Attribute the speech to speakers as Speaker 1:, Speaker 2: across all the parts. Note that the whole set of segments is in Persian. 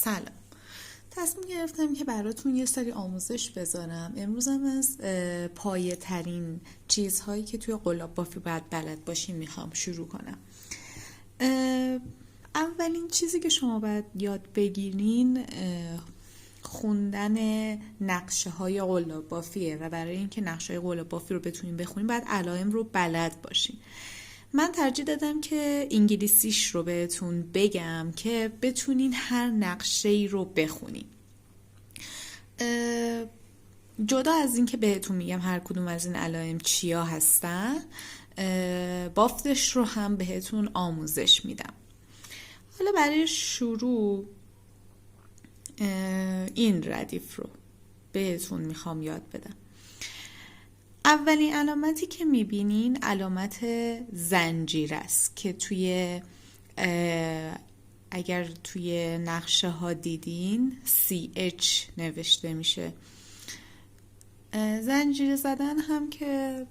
Speaker 1: سلام. تصمیم گرفتم که براتون یه سری آموزش بذارم. امروز هم از پایه ترین چیزهایی که توی قلاب بافی باید بلد باشین میخوام شروع کنم. اولین چیزی که شما باید یاد بگیرین خوندن نقشه های قلاب بافیه و برای اینکه نقشه های قلاب بافی رو بتونین بخونین باید علائم رو بلد باشین. من ترجیح دادم که انگلیسیش رو بهتون بگم که بتونین هر نقشه‌ای رو بخونین. جدا از این که بهتون میگم هر کدوم از این علائم چیا هستن، بافتش رو هم بهتون آموزش میدم. حالا برای شروع این ردیف رو بهتون میخوام یاد بدم. اولین علامتی که میبینین علامت زنجیر است که اگر توی نقشه ها دیدین CH نوشته میشه. زنجیر زدن هم که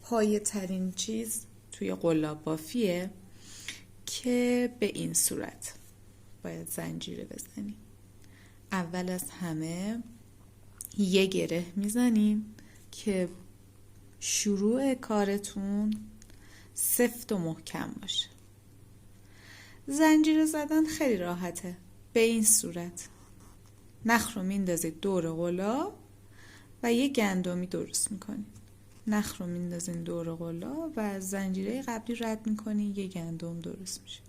Speaker 1: پایه ترین چیز توی قلاب بافیه که به این صورت باید زنجیره بزنیم. اول از همه یه گره میزنیم که شروع کارتون سفت و محکم باشه. زنجیره زدن خیلی راحته. به این صورت نخ رو میندازید دور قلاب و یه گندمی درست میکنید. نخ رو میندازین دور قلاب و از زنجیره قبلی رد میکنید، یه گندم درست میشه.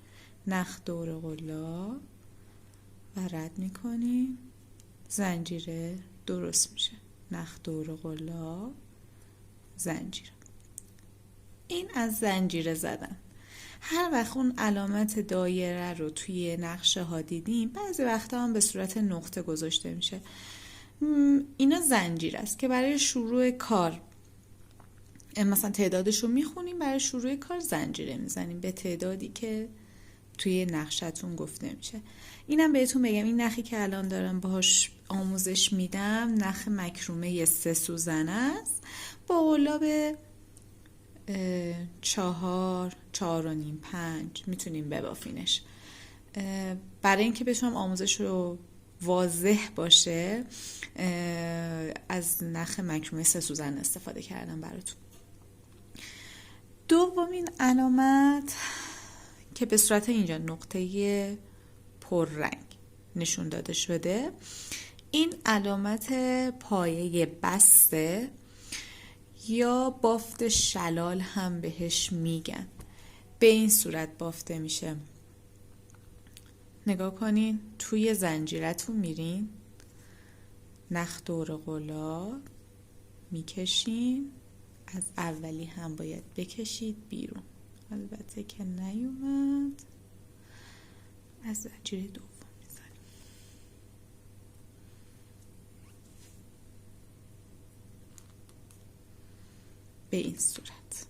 Speaker 1: نخ دور قلاب و رد میکنید، زنجیره درست میشه. نخ دور قلاب، زنجیره. این از زنجیره زدن. هر وقت اون علامت دایره رو توی نقشه ها دیدیم، بعضی وقتا هم به صورت نقطه گذاشته میشه. اینا زنجیر است که برای شروع کار مثلا تعدادش رو میخونیم، برای شروع کار زنجیره میزنیم به تعدادی که توی نقشتون گفته میشه. اینم بهتون بگم این نخی که الان دارم باهاش آموزش میدم نخ مکرومه 3 سوزن است با قلاب 4 4.5 5 میتونیم ببافینش. برای اینکه بتونم آموزش رو واضح باشه از نخ مکرومه 3 سوزن استفاده کردم براتون. دومین علامت که به صورت اینجا نقطه پررنگ نشون داده شده، این علامت پایه بسته یا بافت شلال هم بهش میگن. به این صورت بافته میشه. نگاه کنین توی زنجیرتون میرین، نخ دور قلاب میکشین، از اولی هم باید بکشید بیرون. البته که نیومد، از زنجیره دوم میزنیم. به این صورت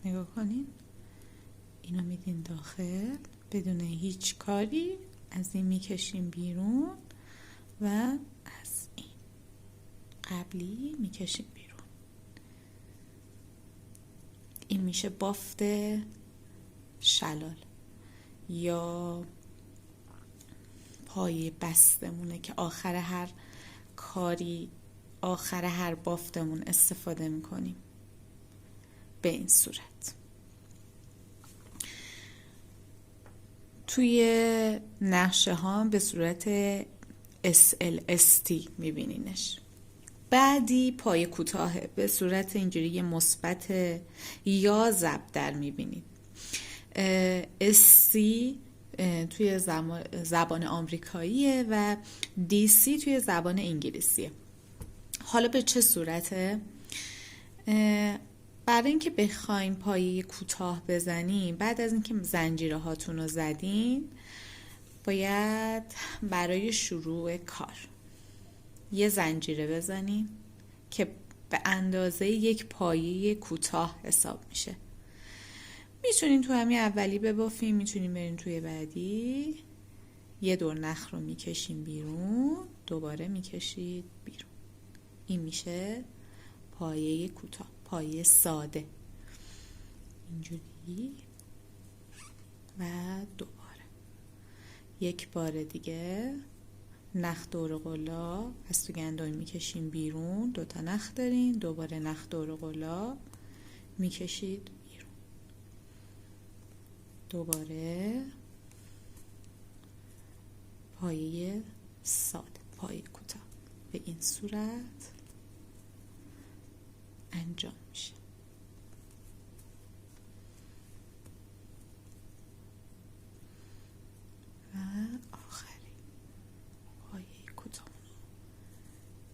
Speaker 1: نگاه کنین، اینو میدین داخل بدون هیچ کاری، از این میکشیم بیرون و از این قبلی میکشیم بیرون. این میشه بافت شلال یا پایه بستمونه که آخر هر کاری، آخر هر بافتمون استفاده میکنیم. به این صورت توی نقشه ها به صورت SLST میبینینش. بعدی پایه کوتاهه، به صورت اینجوری مثبت یا ضرب میبینید. SC توی زبان آمریکاییه و DC توی زبان انگلیسیه. حالا به چه صورته؟ برای اینکه بخوایم پایه کوتاه بزنیم، بعد از اینکه زنجیره هاتون رو زدین، باید برای شروع کار یه زنجیره بزنین که به اندازه یک پایه کوتاه حساب میشه. میتونین تو همین اولی ببافین، میتونین برین توی بعدی. یه دور نخ رو میکشین بیرون، دوباره میکشید بیرون. این میشه پایه کوتاه، پایه ساده. اینجوری و دوباره یک بار دیگه نخ دور قلاب، از تو گندم میکشیم بیرون، 2 تا نخ دارین، دوباره نخ دور قلاب میکشید بیرون، دوباره پایه ساده، پایه کوتاه به این صورت انجام میشه. و آخری پایه کوتاه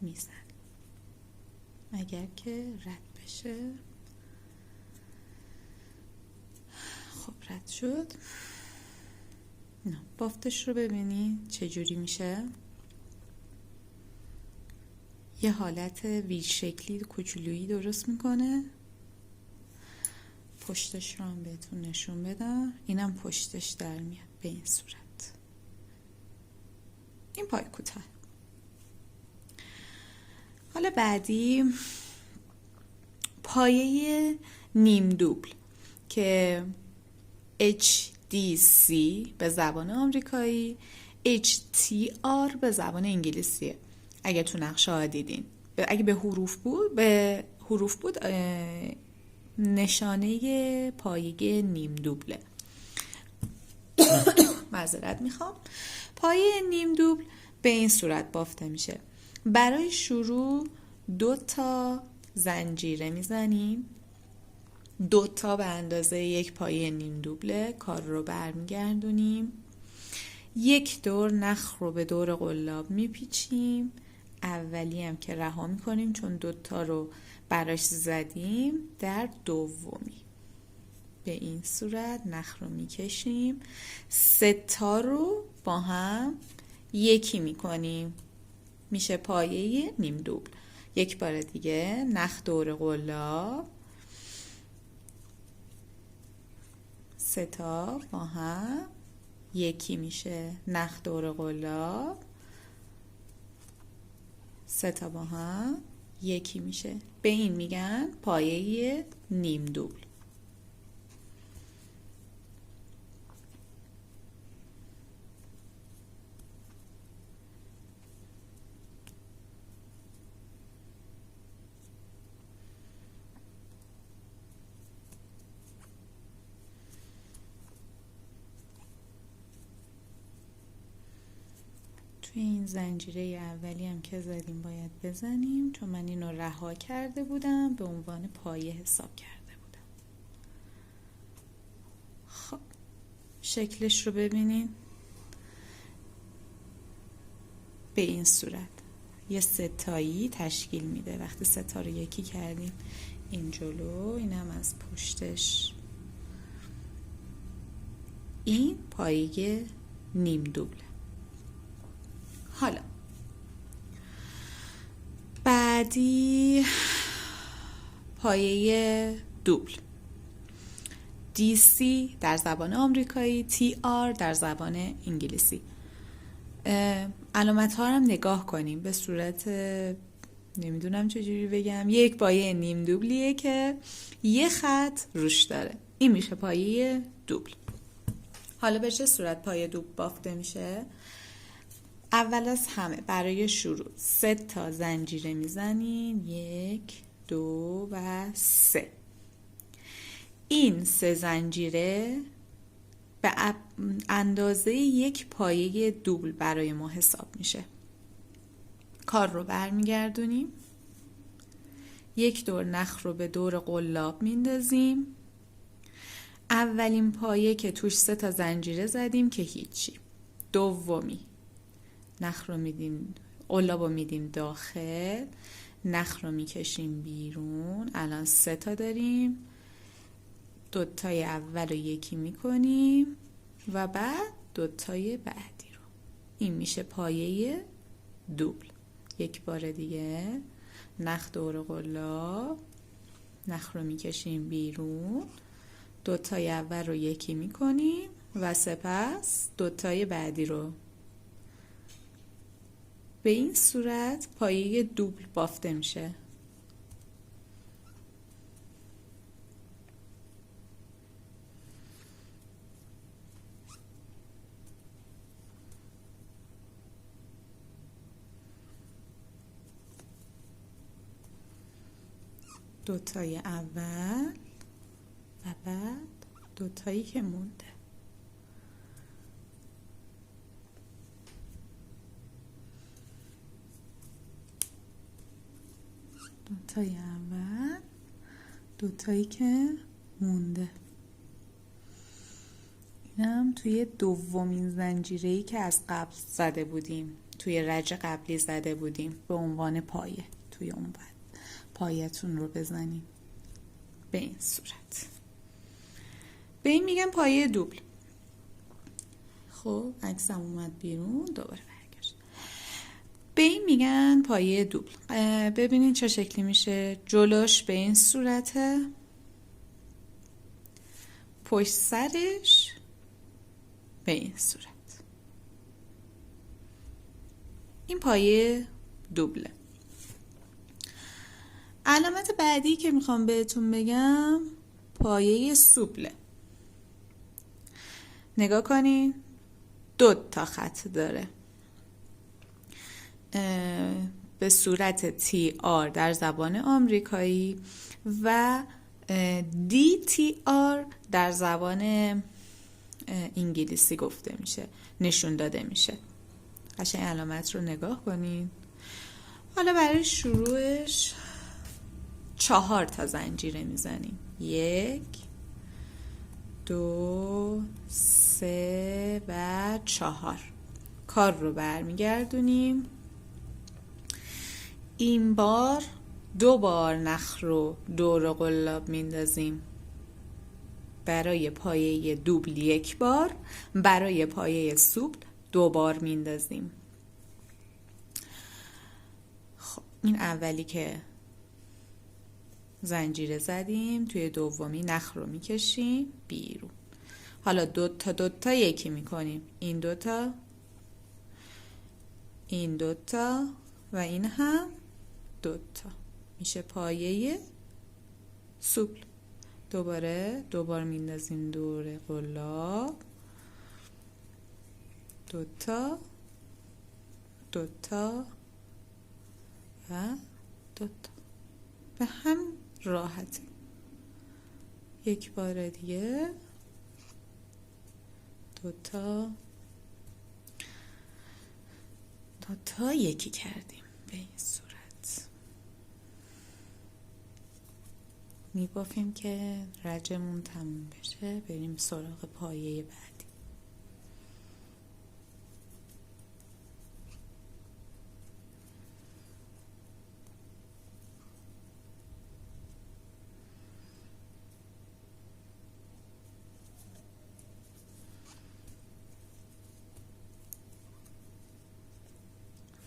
Speaker 1: میزن، اگر که رد بشه. خب رد شد. نه بافتش رو ببینی چجوری میشه. یه حالت وی شکلی کوچولویی درست میکنه. پشتش رو هم بهتون نشون بدم. اینم پشتش در میاد به این صورت. این پای کوتاه. حالا بعدی پایه نیم دوبل که HDC به زبان آمریکایی، HTR به زبان انگلیسیه. اگه تو نقشه ها دیدین، اگه به حروف بود نشانه پایه نیم دوبله. معذرت میخوام. پایه نیم دوبل به این صورت بافته میشه. برای شروع 2 تا زنجیره میزنیم، 2 تا به اندازه یک پایه نیم دوبله. کار رو برمیگردونیم، 1 دور نخ رو به دور قلاب میپیچیم. اولی هم که رها میکنیم چون 2 تا رو براش زدیم. در دومی به این صورت نخ رو میکشیم، 3 تا رو با هم یکی میکنیم، میشه پایه نیم دوبل. یک بار دیگه نخ دور قلاب، 3 تا با هم یکی میشه نخ دور قلاب، 3 تا با هم یکی میشه. به این میگن پایه نیم دوبل. توی این زنجیره اولی هم که زدیم باید بزنیم، چون من اینو رها کرده بودم، به عنوان پایه حساب کرده بودم. خب شکلش رو ببینین به این صورت یه ستایی تشکیل میده. وقتی 3 تا رو یکی کردیم، این جلو، اینم از پشتش. این پایه نیم دوبله. حالا بعدی پایه دوبل، DC در زبان آمریکایی، TR در زبان انگلیسی. علامت ها رو هم نگاه کنیم به صورت، نمیدونم چجوری بگم، یک پایه نیم دوبلیه که یه خط روش داره. این میشه پایه دوبل. حالا به چه صورت پایه دوبل بافته میشه؟ اول از همه برای شروع 3 تا زنجیره میزنین، 1 2 و 3. این 3 زنجیره به اندازه یک پایه دوبل برای ما حساب میشه. کار رو برمیگردونیم، 1 دور نخ رو به دور قلاب میندازیم. اولین پایه که توش 3 تا زنجیره زدیم که هیچی. دومی نخ رو میدیم، قلاب رو میدیم داخل، نخ رو میکشیم بیرون. الان 3 تا داریم، 2 تای اول رو یکی میکنیم و بعد 2 تای بعدی رو. این میشه پایه دوبل. یک بار دیگه نخ دور قلاب، نخ رو میکشیم بیرون، 2 تای اول رو یکی میکنیم و سپس 2 تای بعدی رو. به این صورت پایه دوبل بافته میشه. دوتای اول و بعد دوتایی که مونده. دوتای اول، دوتایی که مونده. اینم توی دومین زنجیره‌ای که از قبل زده بودیم، توی رج قبلی زده بودیم به عنوان پایه. توی اون بعد پایتون رو بزنیم به این صورت. به این میگن پایه دوبل. خب عکسم اومد بیرون، دوباره برگشت. به این میگن پایه دوبل. ببینین چه شکلی میشه. جلوش به این صورته، پشت سرش به این صورت. این پایه دوبله. علامت بعدی که میخوام بهتون بگم پایه سوبله. نگاه کنین، 2 تا خط داره به صورت TR در زبان آمریکایی و DTR در زبان انگلیسی گفته میشه، نشون داده میشه. قشنگ علامت رو نگاه کنین. حالا برای شروعش 4 تا زنجیره میزنیم. 1 2 3 و 4. کار رو برمیگردونیم. این بار 2 بار نخ رو دور قلاب میندازیم. برای پایه دوبل 1 بار، برای پایه سوبل 2 بار میندازیم. خب این اولی که زنجیره زدیم، توی دومی نخ رو میکشیم بیرون. حالا 2 تا یکی میکنیم. این 2 تا، این 2 تا و این هم 2 تا، میشه پایه سوبل. دوباره 2 بار میندازیم دور قلاب. 2 تا، 2 تا و 2 تا. به هم راحتی. یک بار دیگه 2 تا، 2 تا یکی کردیم به این صورت. میبافیم که رجمون تموم بشه، بریم سراغ پایه بعدی.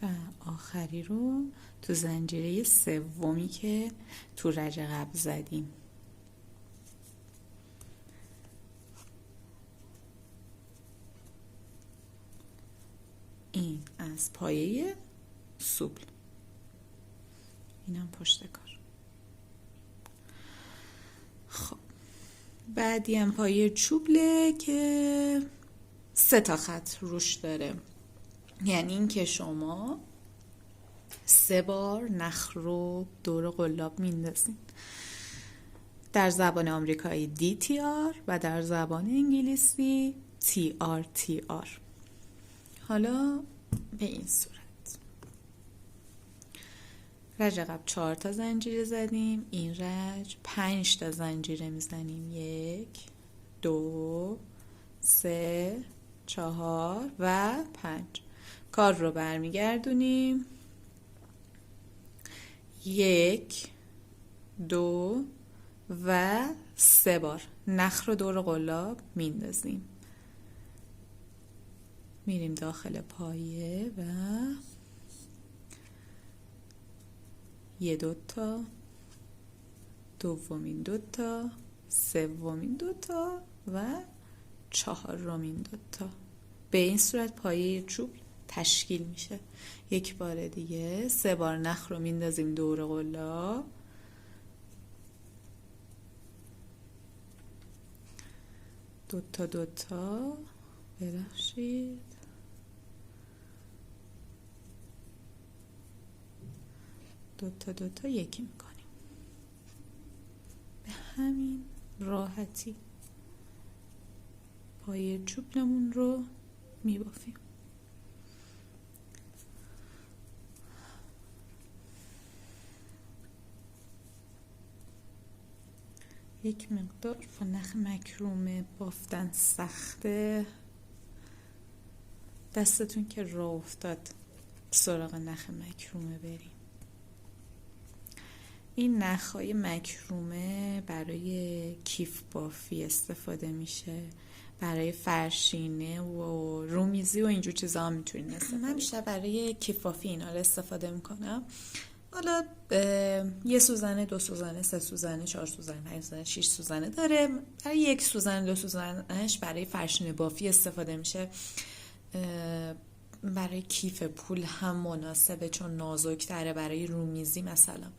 Speaker 1: و آخری رو تو زنجیره سومی که تو رج قبل زدیم. این از پایه سوبل. اینم پشت کار. خب بعدی هم پایه چوبله که 3 تا خط روش داره. یعنی این که شما 3 بار نخ رو دور قلاب میندازین. در زبان آمریکایی DTR و در زبان انگلیسی TR. حالا به این صورت. رج قبل 4 تا زنجیره زدیم. این رج 5 تا زنجیره میزنیم. 1 2 3 4 و 5. کار رو برمیگردونیم. 1 2 و 3 بار نخ رو دور قلاب میندازیم. میریم داخل پایه و 1 2 تا، دومین 2 تا، سومین 2 تا و 4مین 2 تا. به این صورت پایه چوب تشکیل میشه. یک بار دیگه 3 بار نخ رو میندازیم دور قلاب. 2 تا 2 تا، ببخشید، 2 تا 2 تا یکی میکنیم. همین راحتی پای چوبلمون رو میبافیم. یک مقدار با نخ مکرومه بافتن سخته، دستتون که راه افتاد سراغ نخ مکرومه بریم. این نخهای مکرومه برای کیف بافی استفاده میشه، برای فرشینه و رومیزی و اینجور چیزا هم میتونین استفاده. من بیشتر برای کیف بافی اینا رو استفاده میکنم. حالا 1 سوزنه، 2 سوزنه، 3 سوزنه، 4 سوزنه، 5 سوزنه، 6 سوزنه داره. برای 1 سوزن 2 سوزنش برای فرشینه بافی استفاده میشه. برای کیف پول هم مناسبه چون نازک‌تره. برای رومیزی مثلا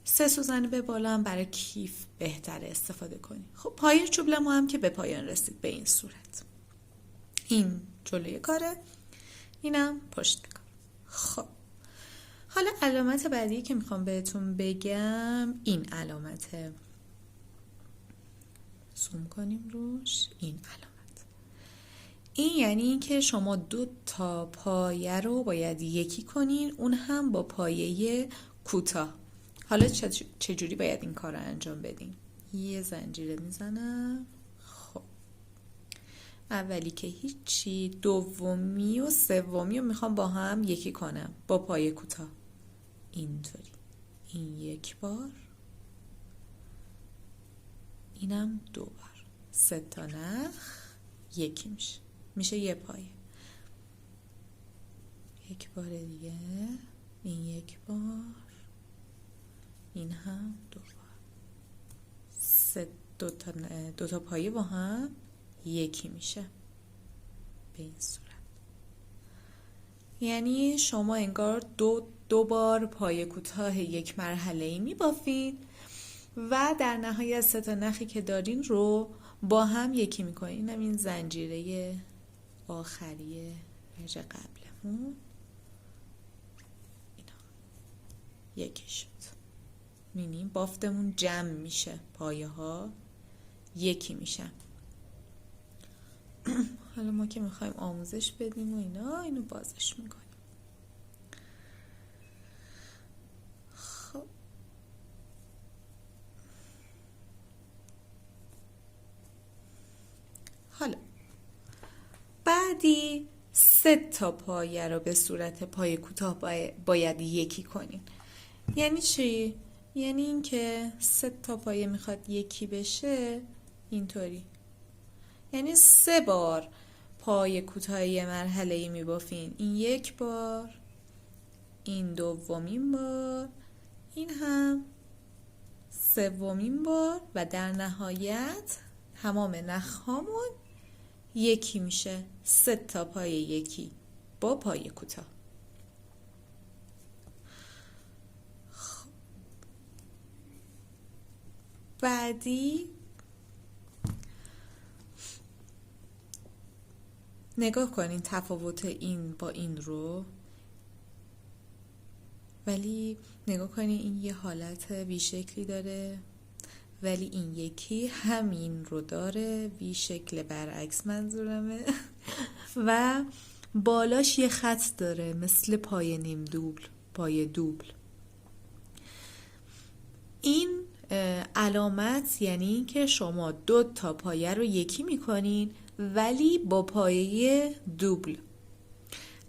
Speaker 1: 3 سوزنی به بالا هم برای کیف بهتره استفاده کنی. خب پای چوبلمو هم که به پایان رسید به این صورت. این جلوی کاره، اینم پشت کار. خب حالا علامت بعدی که میخوام بهتون بگم این علامته. زوم کنیم روش. این علامت این یعنی این که شما 2 تا پایه رو باید یکی کنین، اون هم با پایه کوتاه. حالا چجوری باید این کار رو انجام بدین؟ یه زنجیره میزنم. خب اولی که هیچی، دومی و سومی رو میخوام با هم یکی کنم با پایه کوتاه. اینطوری. این 1 بار، اینم 2 بار. 3 تا نخ یکی میشه 1 پایه. 1 بار دیگه، این 1 بار، این هم 2 بار. 2 تا پایه با هم یکی میشه به این صورت. یعنی شما انگار دو بار پایه کوتاه 1 مرحله‌ای میبافین و در نهایت 3 تا نخی که دارین رو با هم یکی میکنین. اینم این زنجیره آخریه برج قبلمون. اینا یکی شد. می‌بینیم بافتمون جمع میشه، پایه ها یکی میشن. حالا ما که میخوایم آموزش بدیم و اینا، اینو بازش میکنیم. خب حالا بعدی 3 تا پایه رو به صورت پایه کوتاه باید یکی کنین. یعنی چی؟ یعنی این که 3 تا پایه میخواد یکی بشه اینطوری. یعنی 3 بار پایه کوتاه یه مرحله‌ای میبافین. این 1 بار، این دومین بار، این هم سومین بار و در نهایت تمام نخهامون یکی میشه. 3 تا پایه یکی با پایه کوتاه. بعدی نگاه کنین تفاوت این با این رو، ولی نگاه کنین این یه حالت وی شکلی داره ولی این یکی همین رو داره، وی شکل برعکس منظورمه و بالاش یه خط داره مثل پایه نیم دوبل، پایه دوبل. این علامت یعنی که شما 2 تا پایه رو یکی میکنین ولی با پایه دوبل.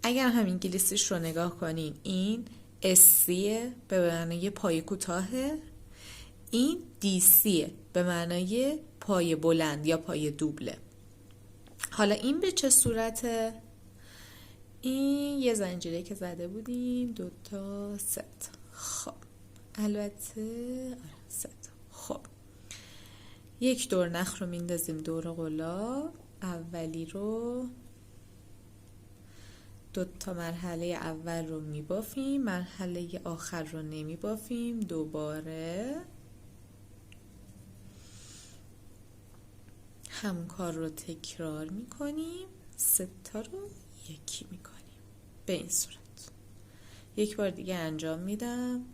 Speaker 1: اگر هم انگلیسیش رو نگاه کنین این اسیه به معنای پایه کوتاهه، این دیسیه به معنای پایه بلند یا پایه دوبله. حالا این به چه صورته؟ این یه زنجیره که زده بودیم 2 تا 3 تا. خب البته 3 تا. خب 1 دور نخ رو میندازیم دور قلا. اولی رو 2 تا مرحله اول رو میبافیم، مرحله آخر رو نمیبافیم. دوباره همون کار رو تکرار میکنیم. 3 تا رو یکی میکنیم به این صورت. 1 بار دیگه انجام میدم.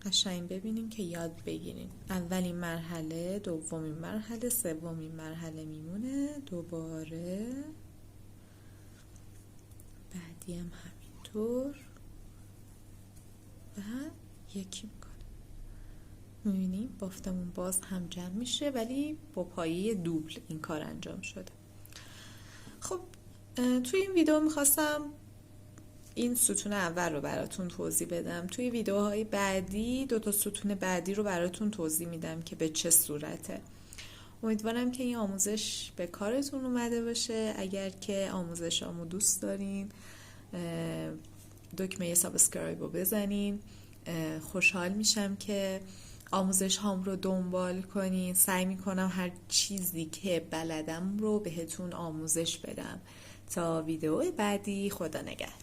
Speaker 1: قشنگ ببینیم که یاد بگیریم. اولین مرحله، دومین مرحله، سومین مرحله میمونه، دوباره بعدی هم همینطور و یکی میکنه. میبینیم بافتمون باز هم جمع میشه ولی با پایه دوبل این کار انجام شده. خب توی این ویدیو میخواستم این ستون اول رو براتون توضیح بدم. توی ویدیوهای بعدی 2 ستون بعدی رو براتون توضیح میدم که به چه صورته. امیدوارم که این آموزش به کارتون اومده باشه. اگر که آموزشامو دوست دارین دکمه سابسکرایب رو بزنین. خوشحال میشم که آموزش هام رو دنبال کنین. سعی میکنم هر چیزی که بلدم رو بهتون آموزش بدم. تا ویدیو بعدی، خدا نگهدار.